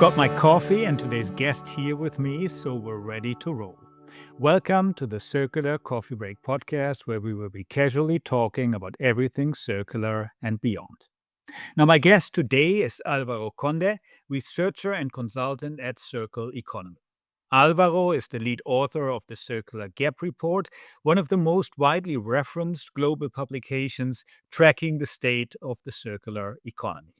Got my coffee and today's guest here with me, so we're ready to roll. Welcome to the Circular Coffee Break podcast, where we will be casually talking about everything circular and beyond. Now, my guest today is Alvaro Conde, researcher and consultant at Circle Economy. Alvaro is the lead author of the Circular Gap Report, one of the most widely referenced global publications tracking the state of the circular economy.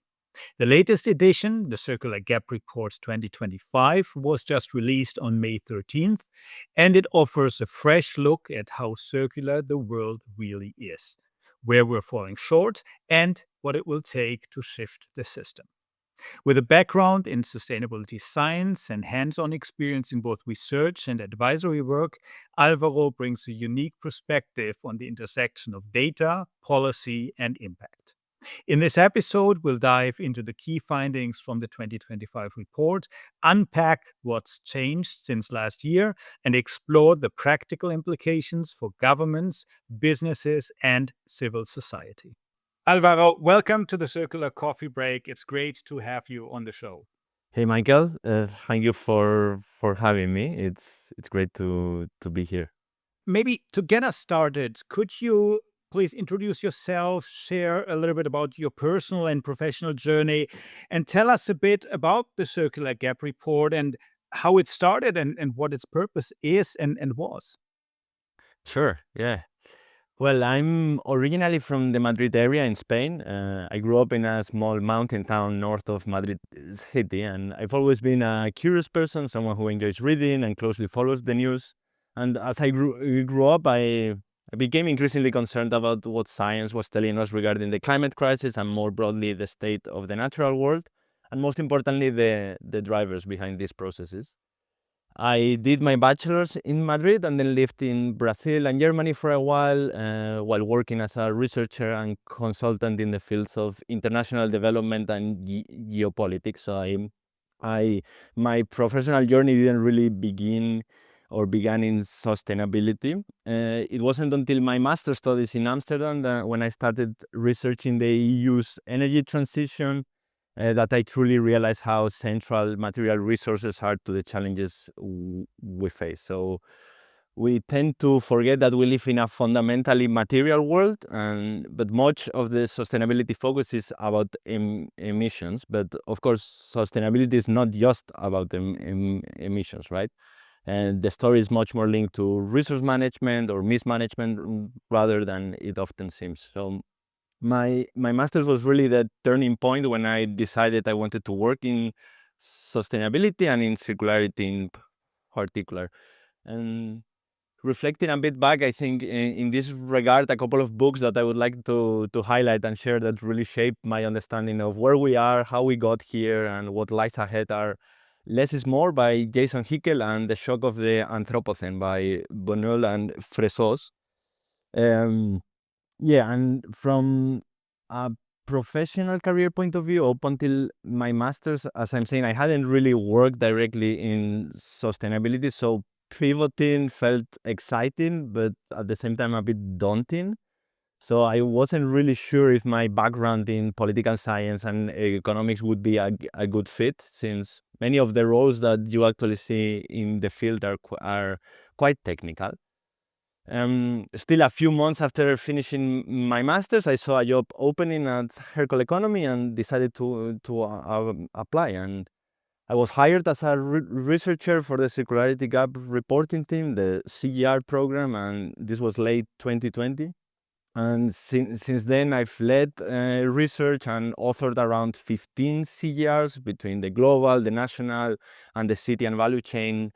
The latest edition, the Circular Gap Report 2025, was just released on May 13th, and it offers a fresh look at how circular the world really is, where we're falling short, and what it will take to shift the system. With a background in sustainability science and hands on experience in both research and advisory work, Alvaro brings a unique perspective on the intersection of data, policy, and impact. In this episode, we'll dive into the key findings from the 2025 report, unpack what's changed since last year, and explore the practical implications for governments, businesses, and civil society. Alvaro, welcome to the Circular Coffee Break. It's great to have you on the show. Hey Michael, thank you for having me. It's great to be here. Maybe to get us started, could you please introduce yourself, share a little bit about your personal and professional journey, and tell us a bit about the Circular Gap Report and how it started and what its purpose is and was? Sure, yeah. Well, I'm originally from the Madrid area in Spain. I grew up in a small mountain town north of Madrid city, and I've always been a curious person, someone who enjoys reading and closely follows the news. And as I grew up, I became increasingly concerned about what science was telling us regarding the climate crisis and more broadly the state of the natural world, and most importantly, the drivers behind these processes. I did my bachelor's in Madrid and then lived in Brazil and Germany for a while working as a researcher and consultant in the fields of international development and geopolitics. So my professional journey didn't really began in sustainability. It wasn't until my master's studies in Amsterdam when I started researching the EU's energy transition that I truly realized how central material resources are to the challenges we face. So we tend to forget that we live in a fundamentally material world, but much of the sustainability focus is about emissions. But of course, sustainability is not just about emissions, right? And the story is much more linked to resource management or mismanagement rather than it often seems. So my master's was really the turning point when I decided I wanted to work in sustainability and in circularity in particular. And reflecting a bit back, I think in this regard, a couple of books that I would like to highlight and share that really shaped my understanding of where we are, how we got here, and what lies ahead are Less is More by Jason Hickel and The Shock of the Anthropocene by Bonneul and Fressos. Yeah, and from a professional career point of view, up until my master's, as I'm saying, I hadn't really worked directly in sustainability, so pivoting felt exciting, but at the same time a bit daunting. So I wasn't really sure if my background in political science and economics would be a good fit, since many of the roles that you actually see in the field are quite technical. Still, a few months after finishing my master's, I saw a job opening at Circular Economy and decided to apply. And I was hired as a researcher for the Circularity Gap Reporting team, the CGR program, and this was late 2020. And since then, I've led research and authored around 15 CGRs between the global, the national, and the city and value chain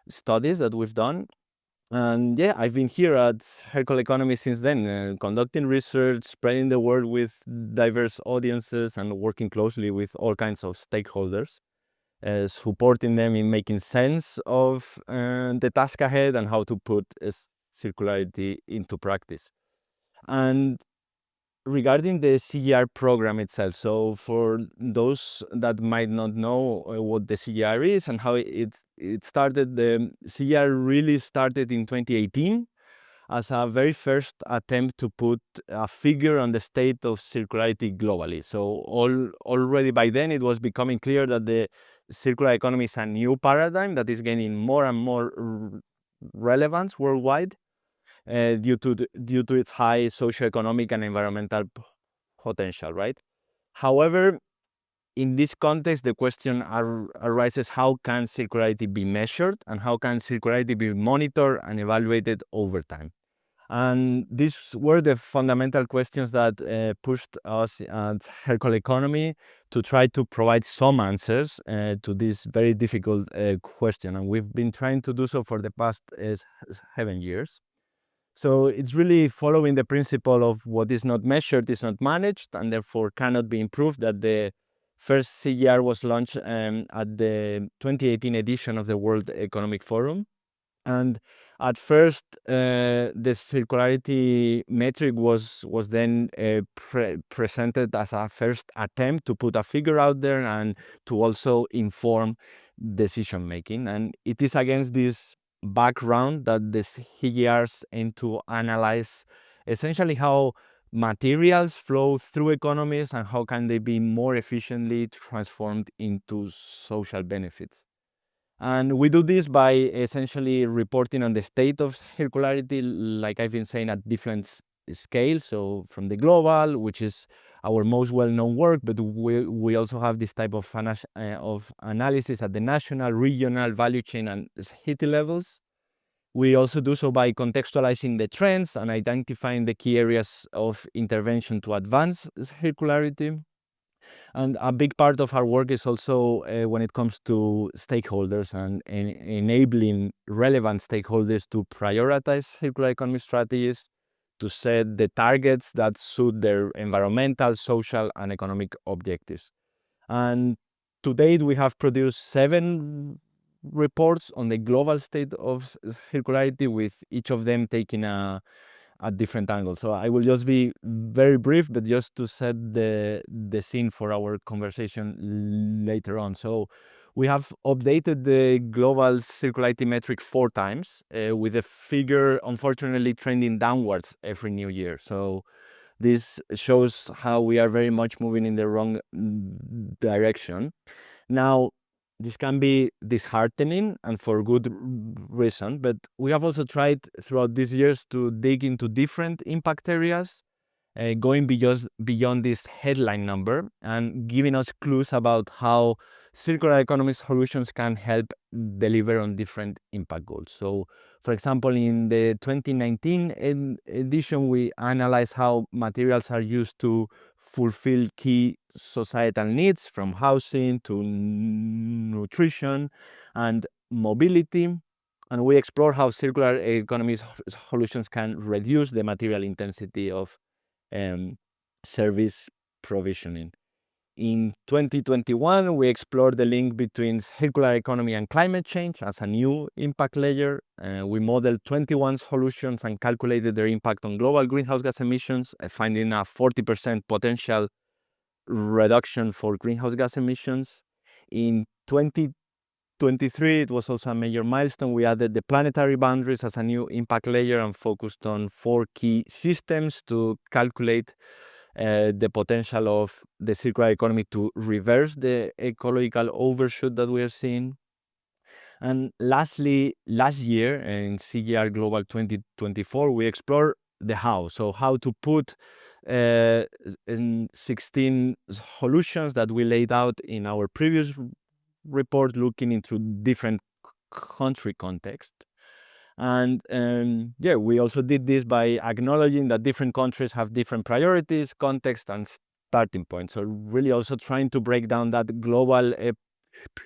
studies that we've done. And yeah, I've been here at Circular Economy since then, conducting research, spreading the word with diverse audiences, and working closely with all kinds of stakeholders, supporting them in making sense of the task ahead and how to put circularity into practice. And regarding the CGR program itself, so for those that might not know what the CGR is and how it started, the CGR really started in 2018 as a very first attempt to put a figure on the state of circularity globally. So already by then it was becoming clear that the circular economy is a new paradigm that is gaining more and more relevance worldwide due to its high socioeconomic and environmental potential, right? However, in this context, the question arises: how can circularity be measured, and how can circularity be monitored and evaluated over time? And these were the fundamental questions that pushed us at Circular Economy to try to provide some answers to this very difficult question. And we've been trying to do so for the past 7 years. So it's really following the principle of what is not measured is not managed, and therefore cannot be improved, that the first CGR was launched at the 2018 edition of the World Economic Forum. And at first, the circularity metric was then presented as a first attempt to put a figure out there and to also inform decision making. And it is against this background that the CGRs aim to analyze essentially how materials flow through economies and how can they be more efficiently transformed into social benefits. And we do this by essentially reporting on the state of circularity, like I've been saying, at different scales. So from the global, which is our most well-known work, but we also have this type of analysis at the national, regional, value chain, and city levels. We also do so by contextualizing the trends and identifying the key areas of intervention to advance circularity. And a big part of our work is also when it comes to stakeholders and enabling relevant stakeholders to prioritize circular economy strategies, to set the targets that suit their environmental, social, and economic objectives. And to date, we have produced 7 reports on the global state of circularity, with each of them taking a different angle. So I will just be very brief, but just to set the scene for our conversation later on. So we have updated the global circularity metric 4 times, with the figure unfortunately trending downwards every new year. So this shows how we are very much moving in the wrong direction. Now, this can be disheartening, and for good reason, but we have also tried throughout these years to dig into different impact areas, going beyond this headline number and giving us clues about how circular economy solutions can help deliver on different impact goals. So, for example, in the 2019 edition, we analyzed how materials are used to fulfill key societal needs, from housing to nutrition and mobility. And we explore how circular economy solutions can reduce the material intensity of service provisioning. In 2021, we explored the link between circular economy and climate change as a new impact layer. We modeled 21 solutions and calculated their impact on global greenhouse gas emissions, finding a 40% potential reduction for greenhouse gas emissions. In 2023, it was also a major milestone. We added the planetary boundaries as a new impact layer and focused on 4 key systems to calculate the potential of the circular economy to reverse the ecological overshoot that we are seeing. And lastly, last year in CGR Global 2024, we explored the how. So how to put in 16 solutions that we laid out in our previous report, looking into different country context. And we also did this by acknowledging that different countries have different priorities, context, and starting points. So really also trying to break down that global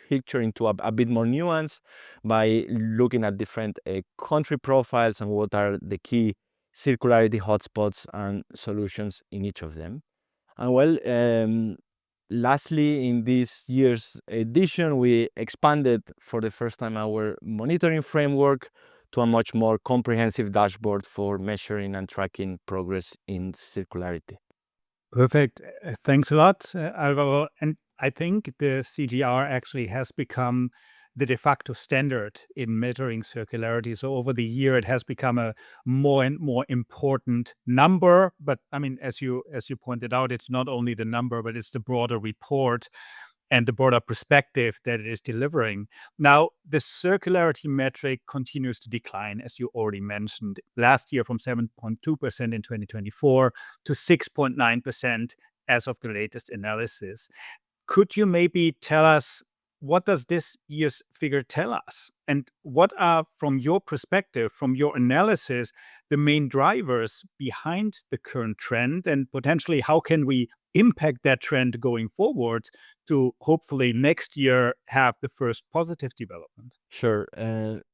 picture into a bit more nuance by looking at different country profiles and what are the key circularity hotspots and solutions in each of them. And lastly, in this year's edition, we expanded for the first time our monitoring framework to a much more comprehensive dashboard for measuring and tracking progress in circularity. Perfect. Thanks a lot, Alvaro. And I think the CGR actually has become the de facto standard in measuring circularity. So over the year, it has become a more and more important number. But I mean, as you pointed out, it's not only the number, but it's the broader report and the broader perspective that it is delivering. Now, the circularity metric continues to decline, as you already mentioned. Last year, from 7.2% in 2024 to 6.9% as of the latest analysis. Could you maybe tell us, what does this year's figure tell us? And what are, from your perspective, from your analysis, the main drivers behind the current trend? And potentially, how can we impact that trend going forward to hopefully next year have the first positive development? Sure.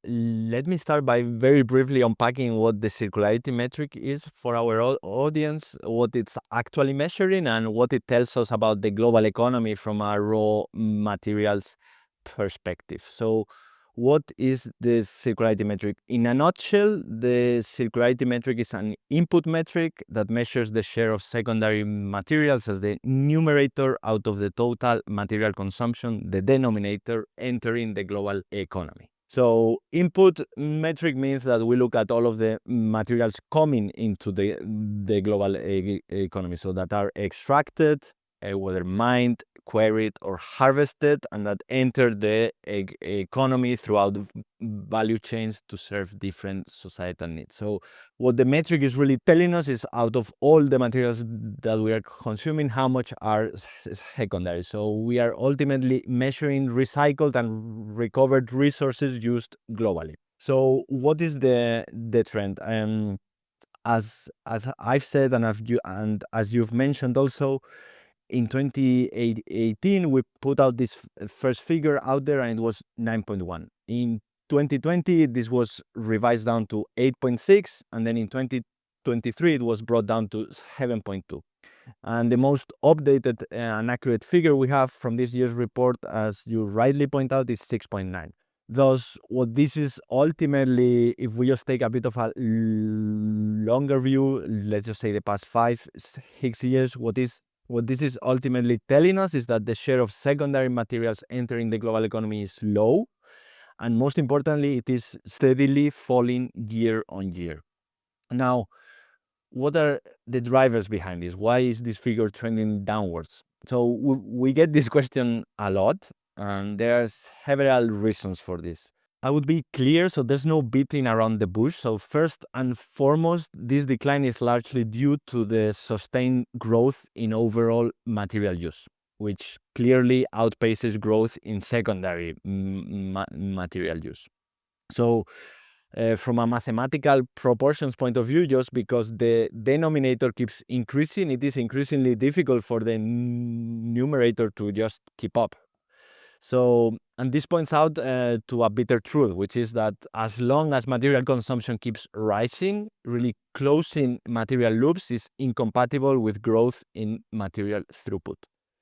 Let me start by very briefly unpacking what the circularity metric is for our audience, what it's actually measuring, and what it tells us about the global economy from a raw materials perspective. So, what is the circularity metric? In a nutshell, the circularity metric is an input metric that measures the share of secondary materials as the numerator out of the total material consumption, the denominator entering the global economy. So input metric means that we look at all of the materials coming into the global economy, so that are extracted, whether mined, quarried, or harvested, and that enter the economy throughout the value chains to serve different societal needs. So what the metric is really telling us is, out of all the materials that we are consuming, how much are secondary. So we are ultimately measuring recycled and recovered resources used globally. So what is the trend? As I've said, and as you've mentioned also, in 2018, we put out this first figure out there, and it was 9.1. In 2020, this was revised down to 8.6, and then in 2023, it was brought down to 7.2. And the most updated and accurate figure we have from this year's report, as you rightly point out, is 6.9. Thus, what this is ultimately, if we just take a bit of a longer view, let's just say the past 5-6 years, what this is ultimately telling us is that the share of secondary materials entering the global economy is low, and most importantly, it is steadily falling year on year. Now, what are the drivers behind this? Why is this figure trending downwards? So we get this question a lot, and there are several reasons for this. I would be clear, so there's no beating around the bush. So first and foremost, this decline is largely due to the sustained growth in overall material use, which clearly outpaces growth in secondary material use. So from a mathematical proportions point of view, just because the denominator keeps increasing, it is increasingly difficult for the numerator to just keep up. So, and this points out to a bitter truth, which is that as long as material consumption keeps rising, really closing material loops is incompatible with growth in material throughput.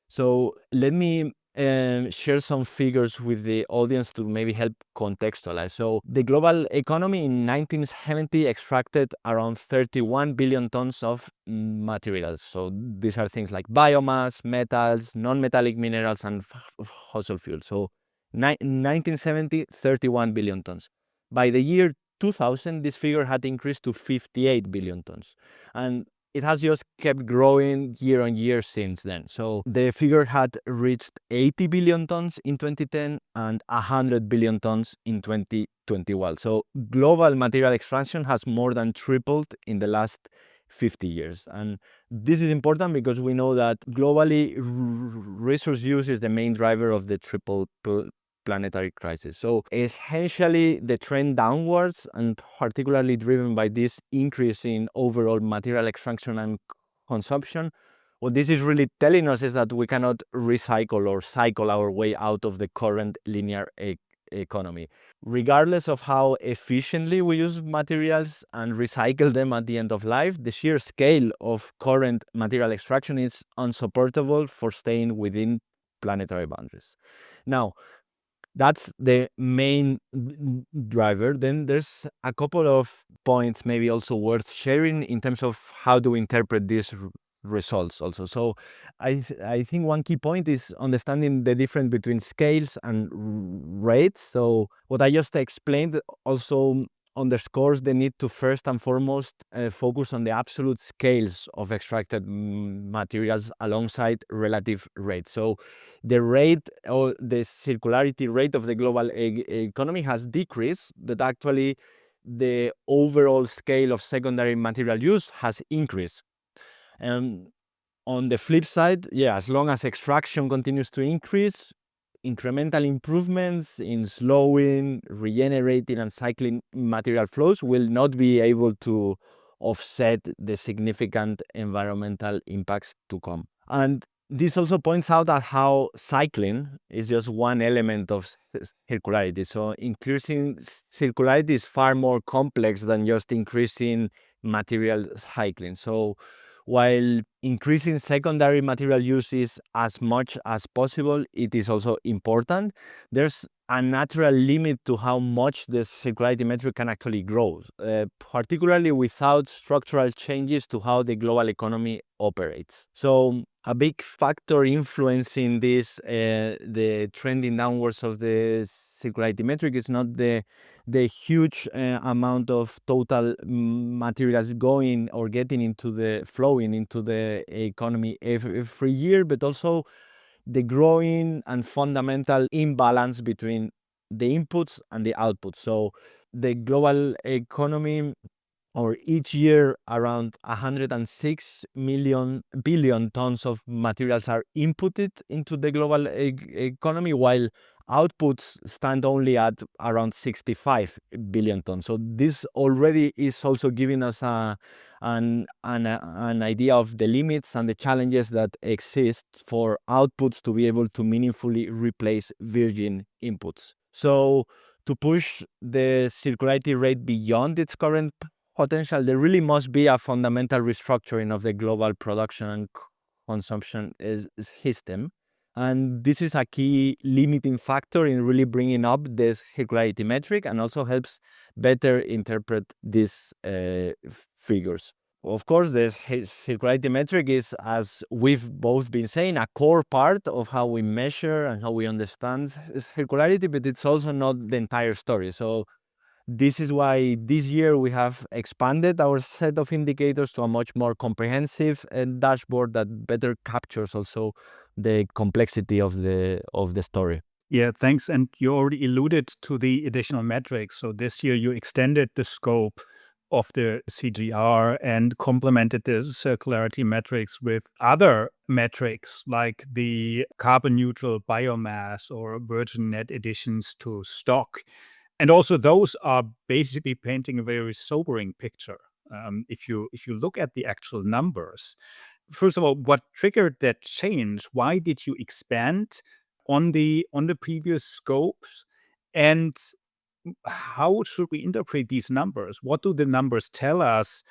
So let me share some figures with the audience to maybe help contextualize. So the global economy in 1970 extracted around 31 billion tons of materials. So these are things like biomass, metals, non-metallic minerals, and fossil fuel. So 1970, 31 billion tons. By the year 2000, this figure had increased to 58 billion tons. And it has just kept growing year on year since then. So the figure had reached 80 billion tons in 2010 and 100 billion tons in 2021. So global material extraction has more than tripled in the last 50 years. And this is important because we know that globally resource use is the main driver of the triple planetary crisis. So essentially the trend downwards, and particularly driven by this increase in overall material extraction and consumption, what this is really telling us is that we cannot recycle or cycle our way out of the current linear economy. Regardless of how efficiently we use materials and recycle them at the end of life, the sheer scale of current material extraction is unsupportable for staying within planetary boundaries. Now, that's the main driver. Then there's a couple of points maybe also worth sharing in terms of how to interpret this results also. So I think one key point is understanding the difference between scales and rates. So what I just explained also underscores the need to first and foremost focus on the absolute scales of extracted materials alongside relative rates. So the rate or the circularity rate of the global economy has decreased, but actually the overall scale of secondary material use has increased. And on the flip side, as long as extraction continues to increase, incremental improvements in slowing, regenerating, and cycling material flows will not be able to offset the significant environmental impacts to come. And this also points out that how cycling is just one element of circularity. So increasing circularity is far more complex than just increasing material cycling. So while increasing secondary material use is as much as possible, it is also important. There's a natural limit to how much the circularity metric can actually grow, particularly without structural changes to how the global economy operates. So a big factor influencing this, the trending downwards of the circularity metric, is not the huge amount of total materials going or getting into the flowing into the economy every year, but also the growing and fundamental imbalance between the inputs and the outputs. So the global economy, or each year around 106 billion tons of materials are inputted into the global economy, while outputs stand only at around 65 billion tons. So this already is also giving us an idea of the limits and the challenges that exist for outputs to be able to meaningfully replace virgin inputs. So to push the circularity rate beyond its current potential, there really must be a fundamental restructuring of the global production and consumption system. And this is a key limiting factor in really bringing up this circularity metric, and also helps better interpret these figures. Of course, the circularity metric is, as we've both been saying, a core part of how we measure and how we understand circularity, but it's also not the entire story. So this is why this year we have expanded our set of indicators to a much more comprehensive dashboard that better captures also the complexity of the story. Yeah, thanks. And you already alluded to the additional metrics. So this year you extended the scope of the CGR and complemented the circularity metrics with other metrics like the carbon neutral biomass or virgin net additions to stock. And also those are basically painting a very sobering picture. If you look at the actual numbers, first of all, what triggered that change? Why did you expand on the previous scopes, and how should we interpret these numbers? What do the numbers tell us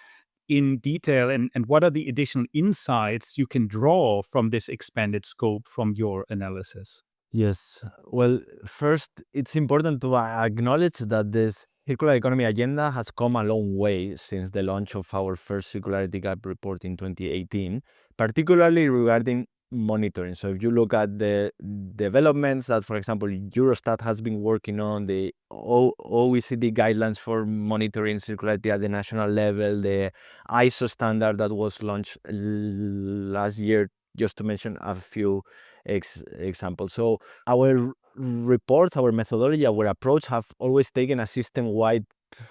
in detail, and what are the additional insights you can draw from this expanded scope from your analysis? Yes. Well, first, it's important to acknowledge that this circular economy agenda has come a long way since the launch of our first Circularity Gap Report in 2018, particularly regarding monitoring. So if you look at the developments that, for example, Eurostat has been working on, the OECD guidelines for monitoring circularity at the national level, the ISO standard that was launched last year, just to mention a few examples. So our reports, our methodology, our approach have always taken a system-wide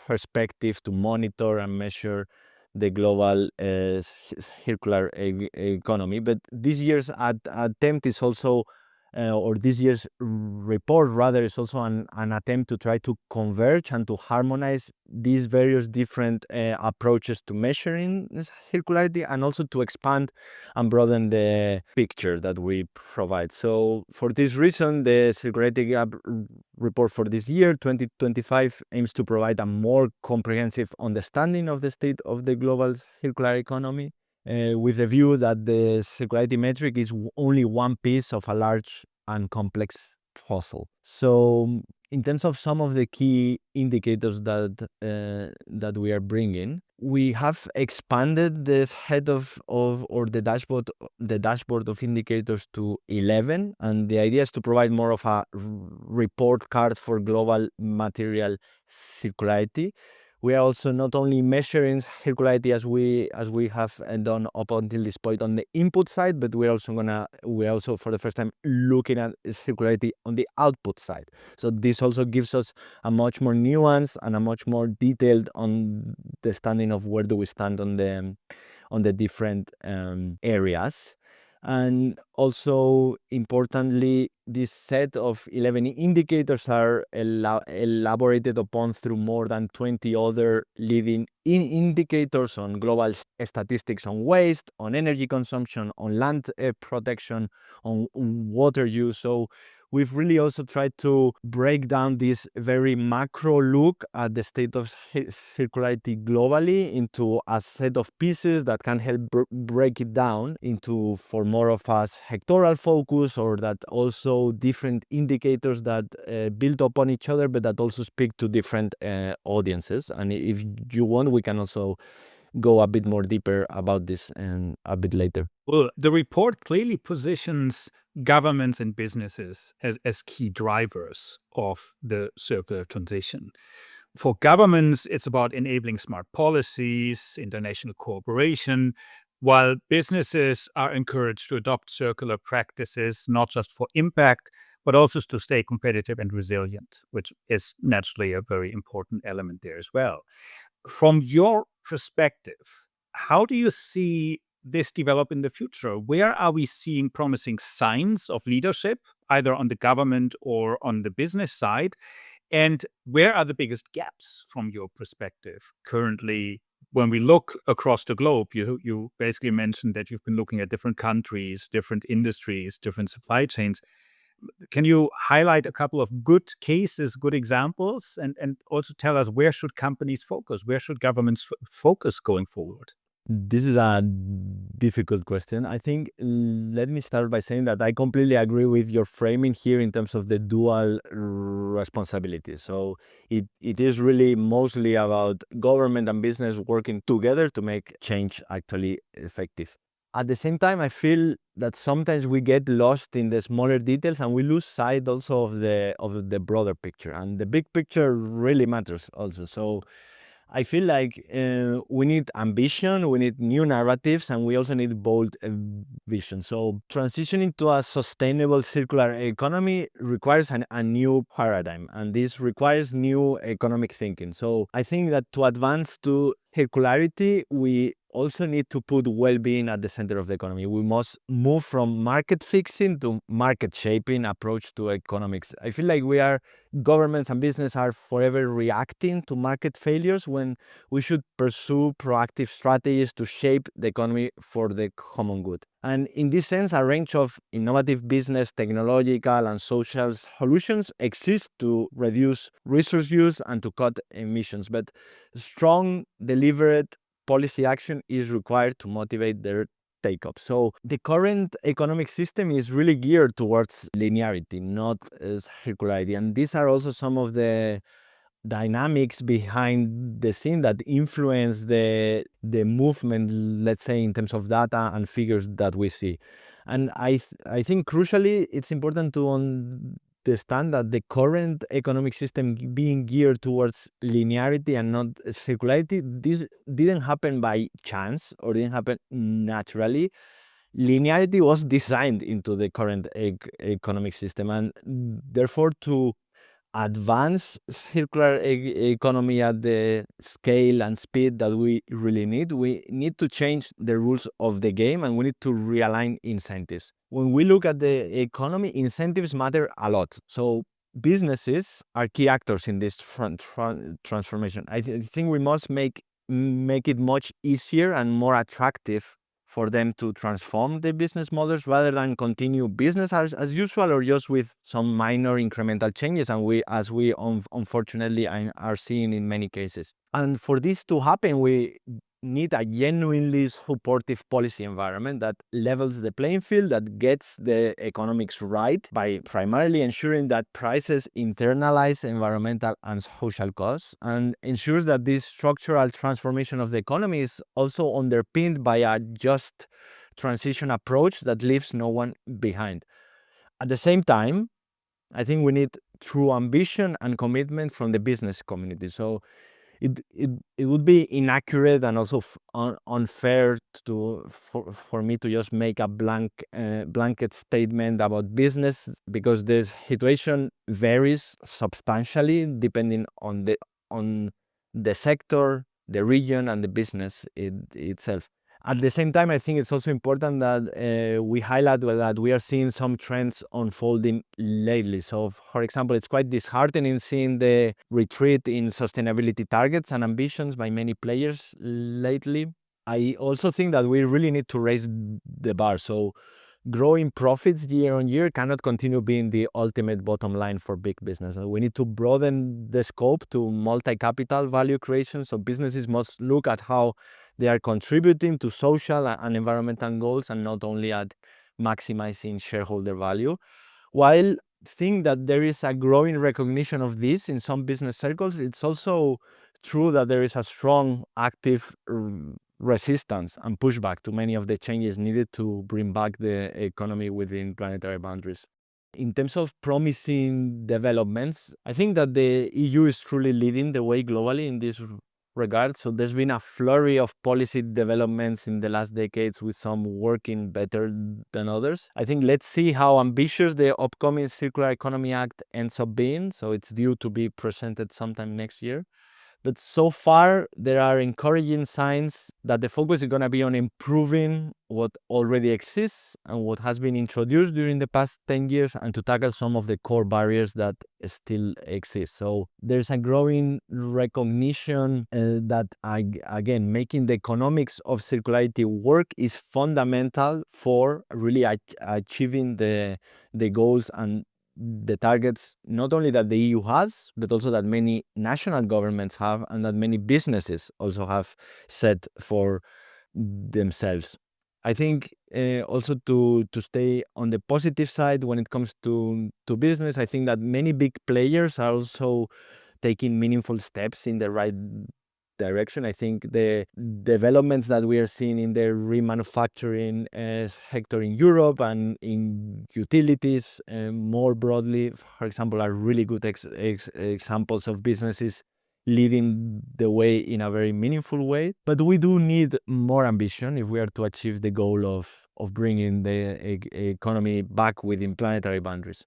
perspective to monitor and measure the global circular economy. But this year's attempt is also, or this year's report rather, is also an attempt to try to converge and to harmonize these various different approaches to measuring circularity, and also to expand and broaden the picture that we provide. So for this reason, the Circularity Gap Report for this year, 2025, aims to provide a more comprehensive understanding of the state of the global circular economy, with the view that the circularity metric is only one piece of a large and complex puzzle. So in terms of some of the key indicators that we are bringing, we have expanded this head of or the dashboard of indicators to 11, and the idea is to provide more of a report card for global material circularity. We are also not only measuring circularity as we have done up until this point on the input side, but we're also for the first time looking at circularity on the output side. So this also gives us a much more nuanced and a much more detailed understanding of where do we stand on the different areas. And also importantly, this set of 11 indicators are elaborated upon through more than 20 other leading indicators on global statistics on waste, on energy consumption, on land protection, on water use. So we've really also tried to break down this very macro look at the state of circularity globally into a set of pieces that can help break it down into for more of a sectoral focus, or that also different indicators that build upon each other, but that also speak to different audiences. And if you want, we can also go a bit more deeper about this and a bit later. Well, the report clearly positions governments and businesses as key drivers of the circular transition. For governments, it's about enabling smart policies, international cooperation, while businesses are encouraged to adopt circular practices, not just for impact, but also to stay competitive and resilient, which is naturally a very important element there as well. From your perspective, how do you see this develop in the future? Where are we seeing promising signs of leadership, either on the government or on the business side? And where are the biggest gaps from your perspective currently? When we look across the globe, you basically mentioned that you've been looking at different countries, different industries, different supply chains. Can you highlight a couple of good cases, good examples, and also tell us where should companies focus? Where should governments focus going forward? This is a difficult question. I think let me start by saying that I completely agree with your framing here in terms of the dual responsibility. So it is really mostly about government and business working together to make change actually effective. At the same time, I feel that sometimes we get lost in the smaller details and we lose sight also of the broader picture. And the big picture really matters also. So I feel like we need ambition, we need new narratives, and we also need bold vision. So transitioning to a sustainable circular economy requires a new paradigm, and this requires new economic thinking. So I think that to advance to circularity, we also need to put well-being at the center of the economy. We must move from market fixing to market shaping approach to economics. I feel like governments and business are forever reacting to market failures when we should pursue proactive strategies to shape the economy for the common good. And in this sense, a range of innovative business, technological, and social solutions exist to reduce resource use and to cut emissions. But strong, deliberate policy action is required to motivate their take up. So the current economic system is really geared towards linearity, not circularity. And these are also some of the dynamics behind the scene that influence the movement, let's say, in terms of data and figures that we see. And I think crucially, it's important to understand that the current economic system being geared towards linearity and not circularity, this didn't happen by chance or didn't happen naturally. Linearity was designed into the current economic system, and therefore to advance circular economy at the scale and speed that we really need, we need to change the rules of the game, and we need to realign incentives. When we look at the economy, incentives matter a lot. So businesses are key actors in this transformation. I think we must make it much easier and more attractive for them to transform their business models rather than continue business as usual or just with some minor incremental changes, and as we unfortunately are seeing in many cases. And for this to happen, we need a genuinely supportive policy environment that levels the playing field, that gets the economics right by primarily ensuring that prices internalize environmental and social costs, and ensures that this structural transformation of the economy is also underpinned by a just transition approach that leaves no one behind. At the same time, I think we need true ambition and commitment from the business community. So it would be inaccurate and also unfair for me to just make a blanket statement about business, because the situation varies substantially depending on the sector, the region, and the business itself. At the same time, I think it's also important that we highlight that we are seeing some trends unfolding lately. So, for example, it's quite disheartening seeing the retreat in sustainability targets and ambitions by many players lately. I also think that we really need to raise the bar. So, growing profits year on year cannot continue being the ultimate bottom line for big business. We need to broaden the scope to multi-capital value creation. So businesses must look at how they are contributing to social and environmental goals, and not only at maximizing shareholder value. While I think that there is a growing recognition of this in some business circles, it's also true that there is a strong active resistance and pushback to many of the changes needed to bring back the economy within planetary boundaries. In terms of promising developments, I think that the EU is truly leading the way globally in this regard. So there's been a flurry of policy developments in the last decades, with some working better than others. I think let's see how ambitious the upcoming Circular Economy Act ends up being. So it's due to be presented sometime next year. But so far, there are encouraging signs that the focus is going to be on improving what already exists and what has been introduced during the past 10 years, and to tackle some of the core barriers that still exist. So there's a growing recognition that, again, making the economics of circularity work is fundamental for really achieving the goals and the targets, not only that the EU has, but also that many national governments have, and that many businesses also have set for themselves. I think also to stay on the positive side when it comes to business, I think that many big players are also taking meaningful steps in the right direction. I think the developments that we are seeing in the remanufacturing sector in Europe and in utilities more broadly, for example, are really good examples of businesses leading the way in a very meaningful way. But we do need more ambition if we are to achieve the goal of bringing the economy back within planetary boundaries.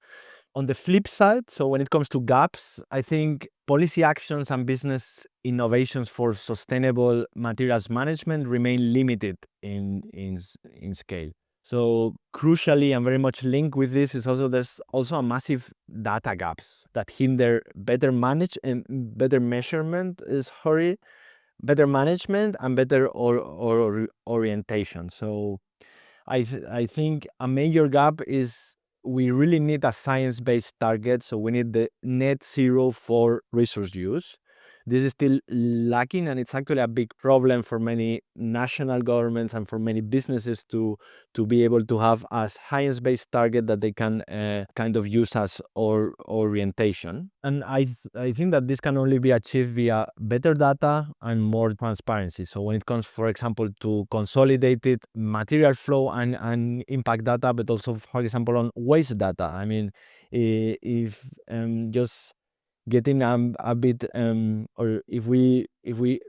On the flip side, so when it comes to gaps, I think policy actions and business innovations for sustainable materials management remain limited in scale. So crucially, and very much linked with this, is there's also a massive data gaps that hinder better measurement better management and better orientation. So I think a major gap is we really need a science-based target. So we need the net zero for resource use. This is still lacking, and it's actually a big problem for many national governments and for many businesses to be able to have a science-based target that they can kind of use as orientation. And I think that this can only be achieved via better data and more transparency. So when it comes, for example, to consolidated material flow and impact data, but also, for example, on waste data. I mean, if just getting a bit, or if we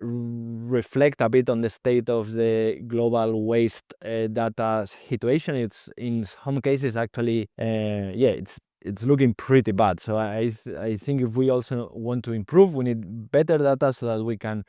reflect a bit on the state of the global waste data situation, it's in some cases actually, it's looking pretty bad. So I think if we also want to improve, we need better data so that we can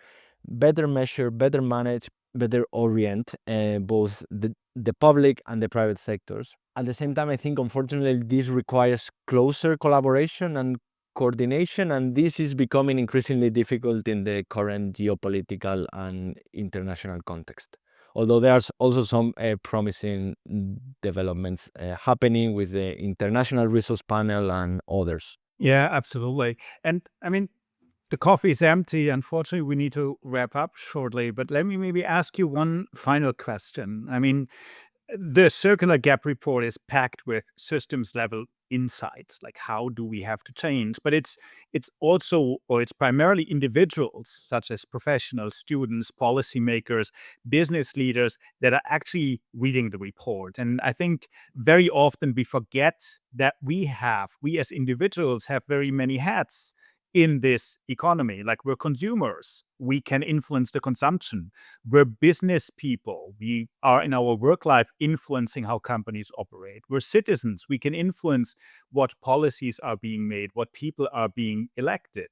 better measure, better manage, better orient both the public and the private sectors. At the same time, I think unfortunately this requires closer collaboration and coordination, and this is becoming increasingly difficult in the current geopolitical and international context. Although there's also some promising developments happening with the International Resource Panel and others. Yeah, absolutely. And I mean, The coffee is empty. Unfortunately, we need to wrap up shortly, but let me maybe ask you one final question. I mean, the Circular Gap Report is packed with systems level insights, like how do we have to change? But it's also, or it's primarily individuals such as professionals, students, policymakers, business leaders that are actually reading the report. And I think very often we forget that we as individuals have very many hats in this economy. Like, we're consumers, we can influence the consumption. We're business people. We are in our work life influencing how companies operate. We're citizens. We can influence what policies are being made, what people are being elected.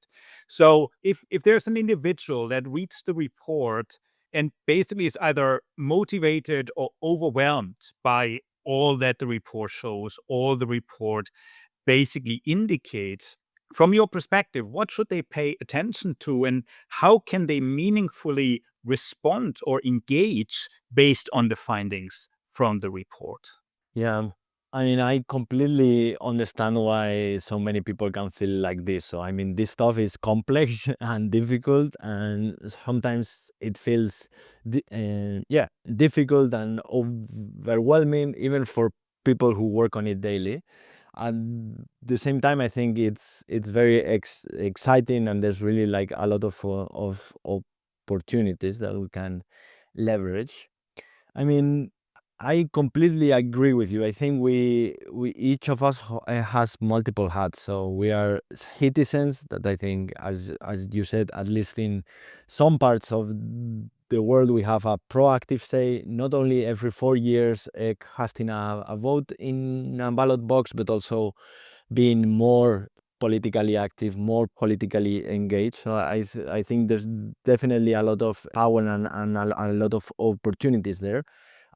So if there's an individual that reads the report and basically is either motivated or overwhelmed by all that the report shows, all the report basically indicates, from your perspective, what should they pay attention to and how can they meaningfully respond or engage based on the findings from the report? Yeah, I mean, I completely understand why so many people can feel like this. So, I mean, this stuff is complex and difficult, and sometimes it feels, yeah, difficult and overwhelming, even for people who work on it daily. At the same time, I think it's very exciting, and there's really like a lot of opportunities that we can leverage. I mean, I completely agree with you. I think we each of us has multiple hats. So we are citizens that I think, as you said, at least in some parts of the world, we have a proactive say, not only every 4 years casting a vote in a ballot box, but also being more politically active, more politically engaged. So I think there's definitely a lot of power and a lot of opportunities there.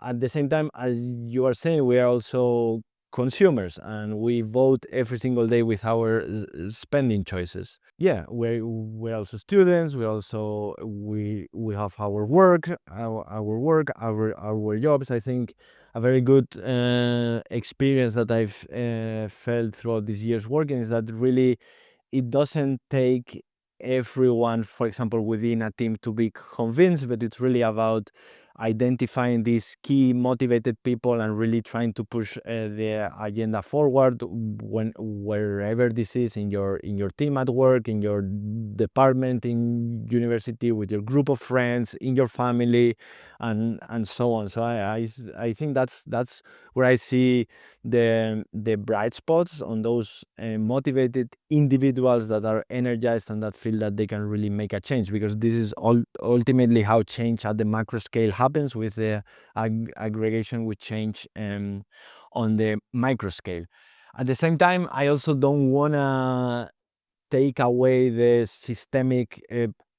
At the same time, as you are saying, we are also consumers and we vote every single day with our spending choices. Yeah, we're also students. We have our work, our jobs. I think a very good experience that I've felt throughout these years working is that really it doesn't take everyone, for example, within a team to be convinced, but it's really about identifying these key motivated people and really trying to push the agenda forward wherever this is, in your team at work, in your department, in university, with your group of friends, in your family, and so on. So I think that's where I see the bright spots, on those motivated individuals that are energized and that feel that they can really make a change, because this is ultimately how change at the macro scale happens, with the aggregation with change on the micro scale. At the same time, I also don't want to take away the systemic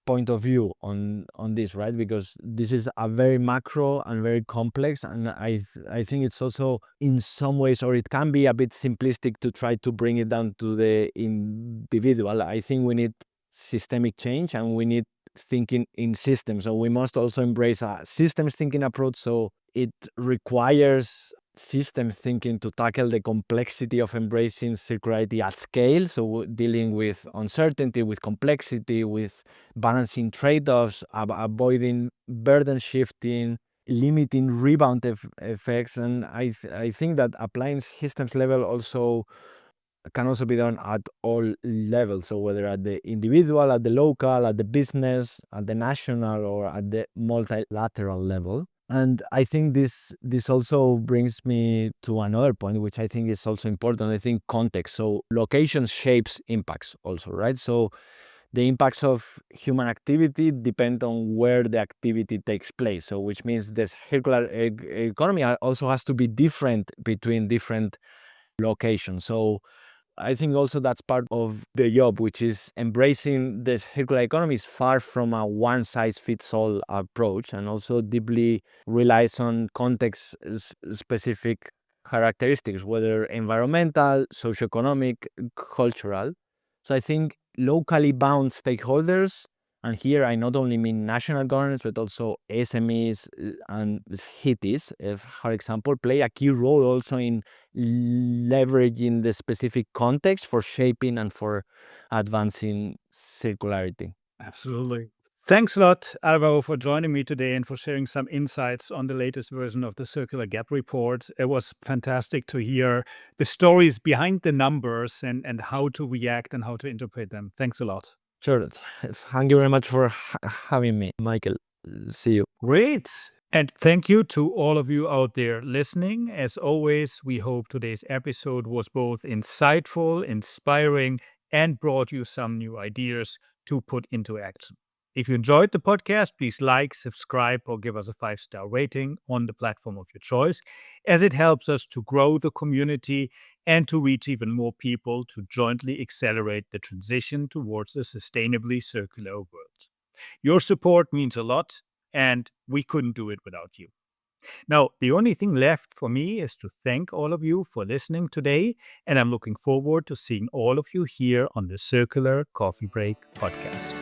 point of view on this, right? Because this is a very macro and very complex, and I think it's also in some ways, or it can be a bit simplistic to try to bring it down to the individual. I think we need systemic change and we need thinking in systems. So we must also embrace a systems thinking approach. So it requires system thinking to tackle the complexity of embracing circularity at scale. So dealing with uncertainty, with complexity, with balancing trade-offs, avoiding burden shifting, limiting rebound effects. And I think that applying systems level also can also be done at all levels. So whether at the individual, at the local, at the business, at the national, or at the multilateral level. And I think this also brings me to another point, which I think is also important. I think context. So location shapes impacts also, right? So the impacts of human activity depend on where the activity takes place. So which means this circular economy also has to be different between different locations. So I think also that's part of the job, which is embracing the circular economy is far from a one-size-fits-all approach, and also deeply relies on context-specific characteristics, whether environmental, socioeconomic, cultural. So I think locally bound stakeholders And here I not only mean national governments, but also SMEs and cities, for example, play a key role also in leveraging the specific context for shaping and for advancing circularity. Absolutely. Thanks a lot, Alvaro, for joining me today and for sharing some insights on the latest version of the Circular Gap Report. It was fantastic to hear the stories behind the numbers and how to react and how to interpret them. Thanks a lot. Sure. Thank you very much for having me, Michael. See you. Great. And thank you to all of you out there listening. As always, we hope today's episode was both insightful, inspiring, and brought you some new ideas to put into action. If you enjoyed the podcast, please like, subscribe, or give us a 5-star rating on the platform of your choice, as it helps us to grow the community and to reach even more people to jointly accelerate the transition towards a sustainably circular world. Your support means a lot, and we couldn't do it without you. Now, the only thing left for me is to thank all of you for listening today, and I'm looking forward to seeing all of you here on the Circular Coffee Break podcast.